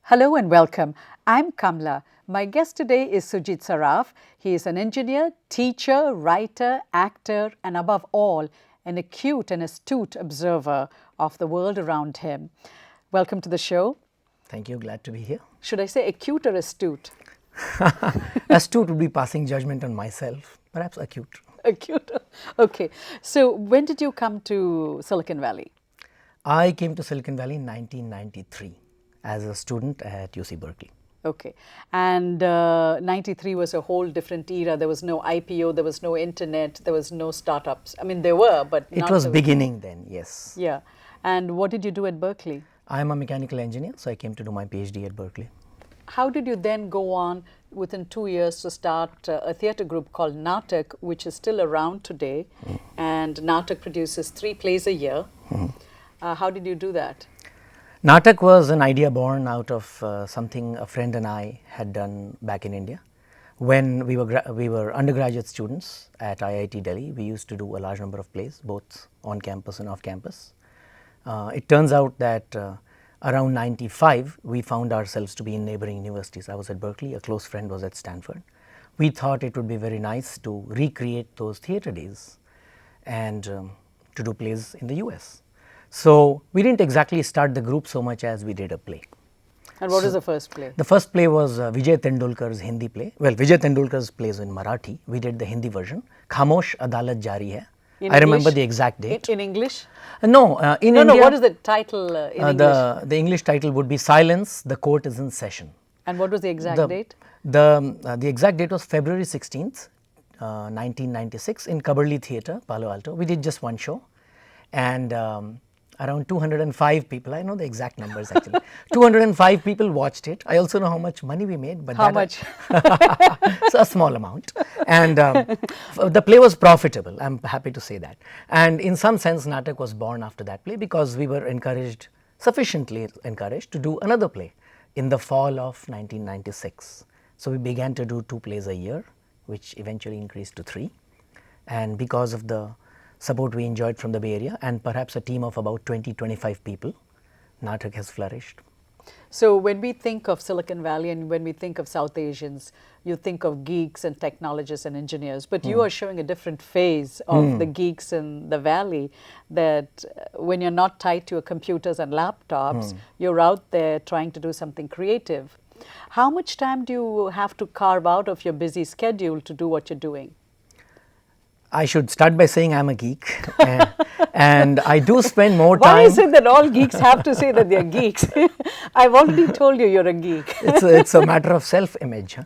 Hello and welcome. I'm Kamla. My guest today is Sujit Saraf. He is an engineer, teacher, writer, actor, and above all, an acute and astute observer of the world around him. Welcome to the show. Thank you. Glad to be here. Should I say acute or astute? Astute would be passing judgment on myself. Perhaps acute. Acute. Okay. So when did you come to Silicon Valley? I came to Silicon Valley in 1993 as a student at UC Berkeley. Okay. And 93 was a whole different era. There was no IPO, there was no internet, there was no startups. I mean, there were, but It was beginning then, yes. Yeah. And what did you do at Berkeley? I am a mechanical engineer, so I came to do my PhD at Berkeley. How did you then go on within 2 years to start a theatre group called Naatak, which is still around today? And Naatak produces 3 plays a year. How did you do that? Naatak was an idea born out of something a friend and I had done back in India. When we were undergraduate students at IIT Delhi, we used to do a large number of plays, both on campus and off campus. It turns out that around 95, we found ourselves to be in neighboring universities. I was at Berkeley, a close friend was at Stanford. We thought it would be very nice to recreate those theatre days and to do plays in the US. So we didn't exactly start the group so much as we did a play. And what was the first play? The first play was Vijay Tendulkar's Hindi play. Well, Vijay Tendulkar's plays in Marathi. We did the Hindi version. Khamosh Adalat Jari Hai. I remember the exact date. In English? No, in No, India. no, what is the title in English? The English title would be Silence, the Court is in Session. And what was the exact date? The exact date was February 16th, 1996 in Kabarli Theatre, Palo Alto. We did just one show and around 205 people, I know the exact numbers actually, 205 people watched it. I also know how much money we made. But How much? It's a small amount. And the play was profitable, I'm happy to say that. And in some sense, Naatak was born after that play because we were encouraged, sufficiently encouraged to do another play in the fall of 1996. So we began to do 2 plays a year, which eventually increased to 3. And because of the support we enjoyed from the Bay Area and perhaps a team of about 20-25 people, Naatak has flourished. So when we think of Silicon Valley and when we think of South Asians, you think of geeks and technologists and engineers, but you are showing a different phase of the geeks in the valley, that when you're not tied to your computers and laptops, you're out there trying to do something creative. How much time do you have to carve out of your busy schedule to do what you're doing? I should start by saying I'm a geek and I do spend more time. Why is it that all geeks have to say that they're geeks? I've already told you you're a geek. It's a matter of self-image.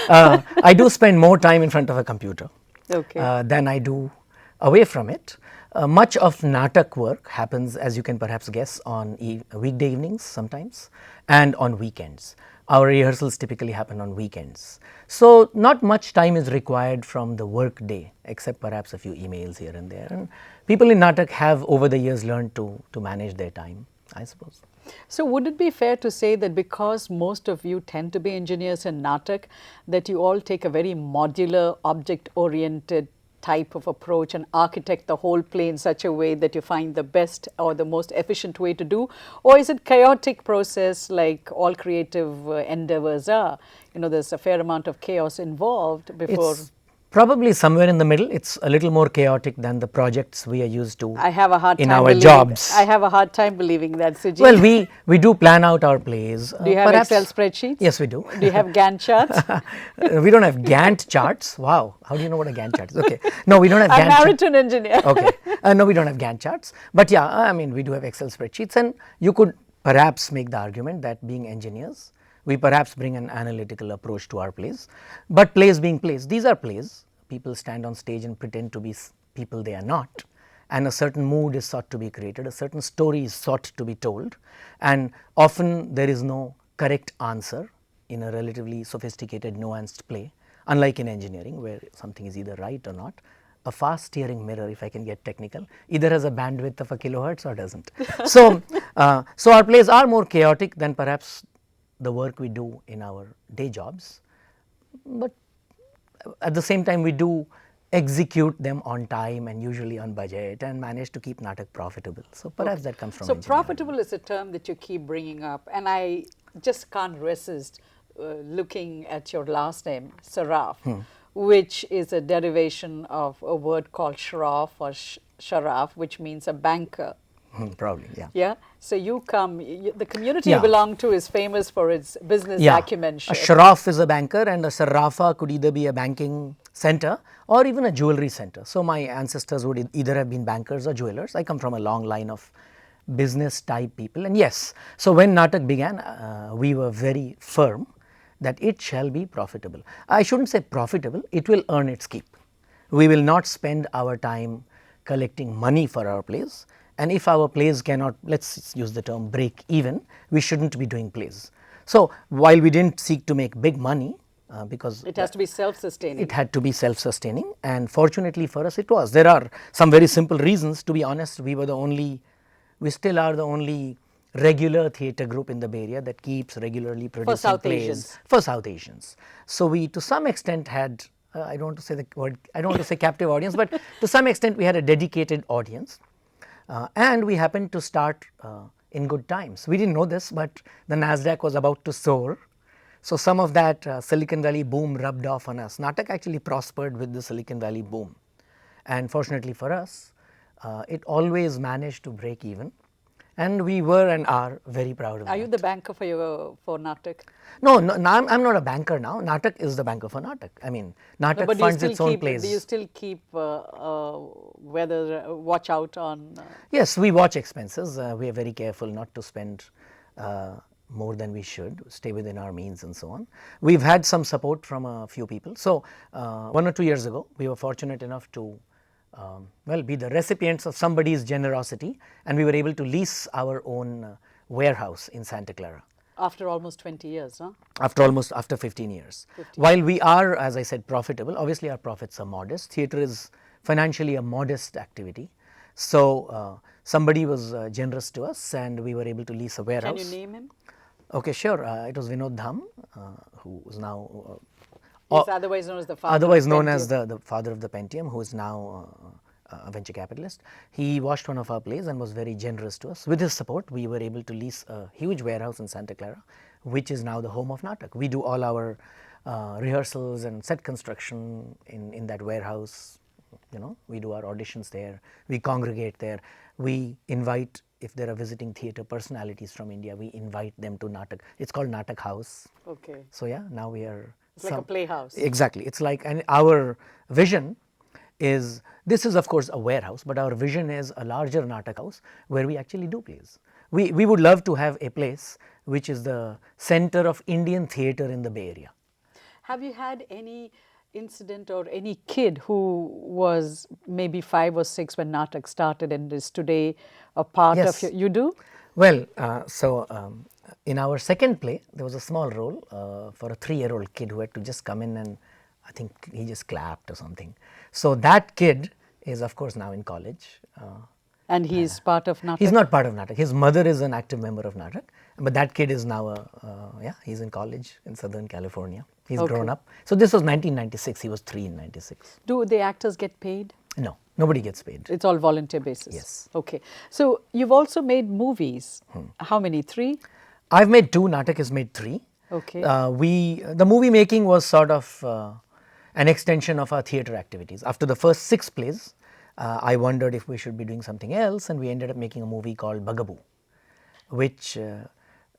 I do spend more time in front of a computer than I do away from it. Much of Naatak work happens, as you can perhaps guess, on weekday evenings sometimes and on weekends. Our rehearsals typically happen on weekends. So not much time is required from the work day, except perhaps a few emails here and there. And people in Naatak have over the years learned to manage their time, I suppose. So would it be fair to say that because most of you tend to be engineers in Naatak, that you all take a very modular, object-oriented type of approach and architect the whole play in such a way that you find the best or the most efficient way to do? Or is it chaotic process like all creative endeavors are? You know, there's a fair amount of chaos involved before. It's probably somewhere in the middle. It's a little more chaotic than the projects we are used to I have a hard in time our jobs. I have a hard time believing that, Sujit. Well, we do plan out our plays. Do you have Excel spreadsheets? Yes, we do. Do you have Gantt charts? We don't have Gantt charts. Wow, how do you know what a Gantt chart is? Okay, no, we don't have I'm Gantt married to an engineer. Okay, no, we don't have Gantt charts. But yeah, I mean, we do have Excel spreadsheets, and you could perhaps make the argument that being engineers, we perhaps bring an analytical approach to our plays. But plays being plays, these are plays. People stand on stage and pretend to be people they are not, and a certain mood is sought to be created, a certain story is sought to be told, and often there is no correct answer in a relatively sophisticated nuanced play, unlike in engineering where something is either right or not. A fast steering mirror, if I can get technical, either has a bandwidth of a kilohertz or doesn't. So our plays are more chaotic than perhaps the work we do in our day jobs, but at the same time we do execute them on time and usually on budget, and manage to keep Naatak profitable. So perhaps that comes from So engineering. profitable is a term that you keep bringing up, and I just can't resist looking at your last name, Saraf, which is a derivation of a word called Sharaf or Sharaf, which means a banker. Probably, yeah. Yeah. So you come. The community Yeah. you belong to is famous for its business Yeah, acumen. a Sharaf is a banker, and a Sarafa could either be a banking center or even a jewelry center. So my ancestors would either have been bankers or jewelers. I come from a long line of business type people, and yes, so when Naatak began, we were very firm that it shall be profitable. I shouldn't say profitable, it will earn its keep. We will not spend our time collecting money for our plays, and if our plays cannot, let's use the term break even, we shouldn't be doing plays. So while we didn't seek to make big money, because It has to be self-sustaining. it had to be self-sustaining, and fortunately for us it was. There are some very simple reasons. To be honest, we still are the only regular theatre group in the Bay Area that keeps regularly producing South plays Asians. for South Asians. So we to some extent had, I don't want to say the word, I don't want to say captive audience, but to some extent we had a dedicated audience, and we happened to start in good times. We didn't know this, but the NASDAQ was about to soar. So some of that Silicon Valley boom rubbed off on us. Naatak actually prospered with the Silicon Valley boom, and fortunately for us, it always managed to break even, and we were and are very proud of that. Are you the banker for Naatak? No, I'm not a banker now. Naatak is the banker for Naatak. I mean, Naatak But funds its own plays. do you still keep watch out on? Yes, we watch expenses. We are very careful not to spend more than we should, stay within our means and so on. We've had some support from a few people. So 1 or 2 years ago, we were fortunate enough to be the recipients of somebody's generosity, and we were able to lease our own warehouse in Santa Clara. After almost 20 years, huh? After 15 years. While we are, as I said, profitable, obviously our profits are modest. Theatre is financially a modest activity. So somebody was generous to us, and we were able to lease a warehouse. Can you name him? Okay, sure. It was Vinod Dham, who is now He's otherwise known as the father. otherwise of known Pentium. as the father of the Pentium, who is now a venture capitalist. He watched one of our plays and was very generous to us. With his support, we were able to lease a huge warehouse in Santa Clara, which is now the home of Naatak. We do all our rehearsals and set construction in that warehouse. You know, we do our auditions there. We congregate there. We invite, if there are visiting theatre personalities from India, we invite them to Naatak. It's called Naatak House. Okay. So yeah, now we are. It's like a playhouse. Exactly. It's like, and our vision is, this is of course a warehouse, but our vision is a larger Naatak house where we actually do plays. We would love to have a place which is the center of Indian theatre in the Bay Area. Have you had any incident or any kid who was maybe 5 or 6 when Naatak started and is today a part Yes. of you do? Well, in our second play, there was a small role for a 3-year-old kid who had to just come in, and I think he just clapped or something. So that kid is of course now in college. And he's part of Naatak? He's not part of Naatak. His mother is an active member of Naatak, but that kid is now, he's in college in Southern California. He's grown up. So this was 1996. He was 3 in 96. Do the actors get paid? No, nobody gets paid. It's all volunteer basis? Yes. Okay. So you've also made movies. How many? 3? I've made 2. Naatak has made 3. Okay. The movie making was sort of an extension of our theatre activities. After the first 6 plays, I wondered if we should be doing something else, and we ended up making a movie called Bugaboo, which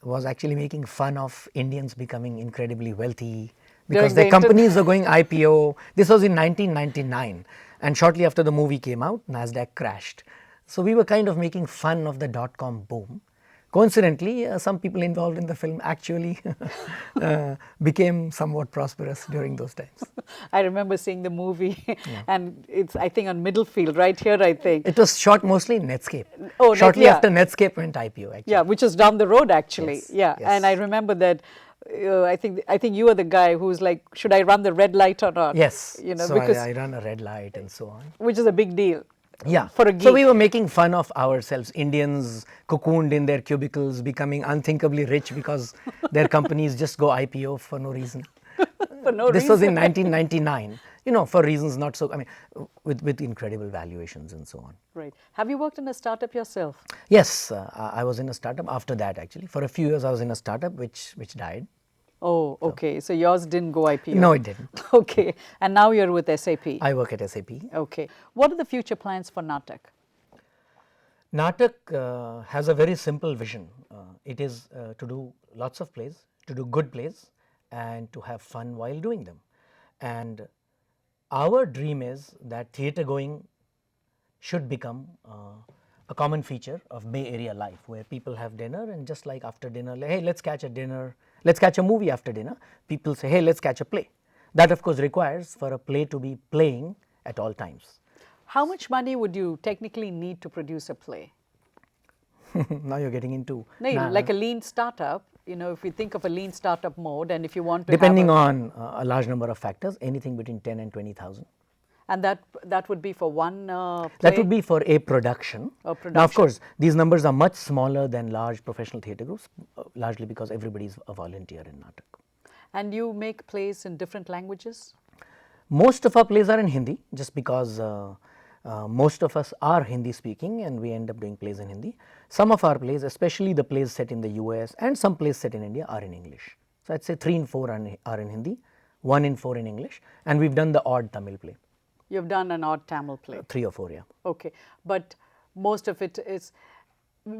was actually making fun of Indians becoming incredibly wealthy because During their the companies are going IPO. This was in 1999, and shortly after the movie came out, NASDAQ crashed. So we were kind of making fun of the dot-com boom. Coincidentally, some people involved in the film actually became somewhat prosperous during those times. I remember seeing the movie and it's, I think, on Middlefield, right here, I think. It was shot mostly in Netscape. Oh, Shortly yeah. after Netscape went IPO, actually. Yeah, which is down the road, actually. Yes, Yeah, yes. and I remember that. I think you were the guy who's like, should I run the red light or not? Yes. You know, so because I ran a red light and so on. which is a big deal. Yeah. For a geek. So we were making fun of ourselves, Indians cocooned in their cubicles, becoming unthinkably rich because their companies just go IPO for no reason. For no This reason. was in 1999. for reasons not so, I mean, with incredible valuations and so on. Right. Have you worked in a startup yourself? Yes, I was in a startup after that actually. For a few years I was in a startup which died. Oh, okay. So yours didn't go IPO? No, it didn't. Okay. And now you're with SAP? I work at SAP. Okay. What are the future plans for Naatak? Naatak has a very simple vision. It is to do lots of plays, to do good plays, and to have fun while doing them. And our dream is that theatre going should become a common feature of Bay Area life, where people have dinner and just like after dinner, hey, let's catch a dinner, let's catch a movie after dinner. People say, hey, let's catch a play. That of course requires for a play to be playing at all times. How much money would you technically need to produce a play? Now you're getting into Like a lean startup, if we think of a lean startup mode, and if you want to depending on a large number of factors, anything between 10 and 20,000. And that would be for one play? That would be for a production. Now, of course, these numbers are much smaller than large professional theatre groups, largely because everybody is a volunteer in Naatak. And you make plays in different languages? Most of our plays are in Hindi, just because most of us are Hindi speaking and we end up doing plays in Hindi. Some of our plays, especially the plays set in the US and some plays set in India, are in English. So, I would say 3 in 4 are in Hindi, 1 in 4 in English, and we have done the odd Tamil play. You have done an odd Tamil play? 3 or 4, yeah. Okay. But most of it is,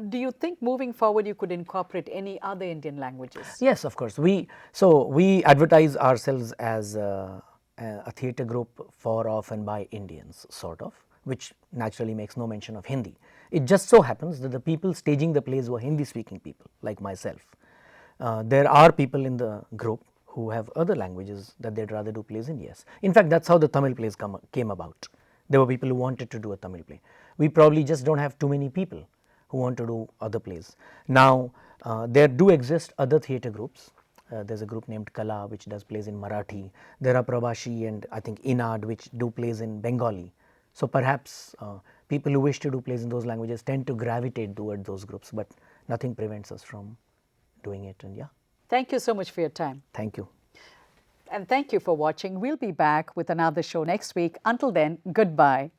do you think moving forward you could incorporate any other Indian languages? Yes, of course. We advertise ourselves as a theatre group for, of and by Indians, sort of, which naturally makes no mention of Hindi. It just so happens that the people staging the plays were Hindi speaking people like myself. There are people in the group who have other languages that they'd rather do plays in, yes. In fact, that's how the Tamil plays came about. There were people who wanted to do a Tamil play. We probably just don't have too many people who want to do other plays. Now, there do exist other theatre groups. There's a group named Kala which does plays in Marathi. There are Prabhashi and I think Inad which do plays in Bengali. So, perhaps people who wish to do plays in those languages tend to gravitate toward those groups, but nothing prevents us from doing it, and yeah. Thank you so much for your time. Thank you. And thank you for watching. We'll be back with another show next week. Until then, goodbye.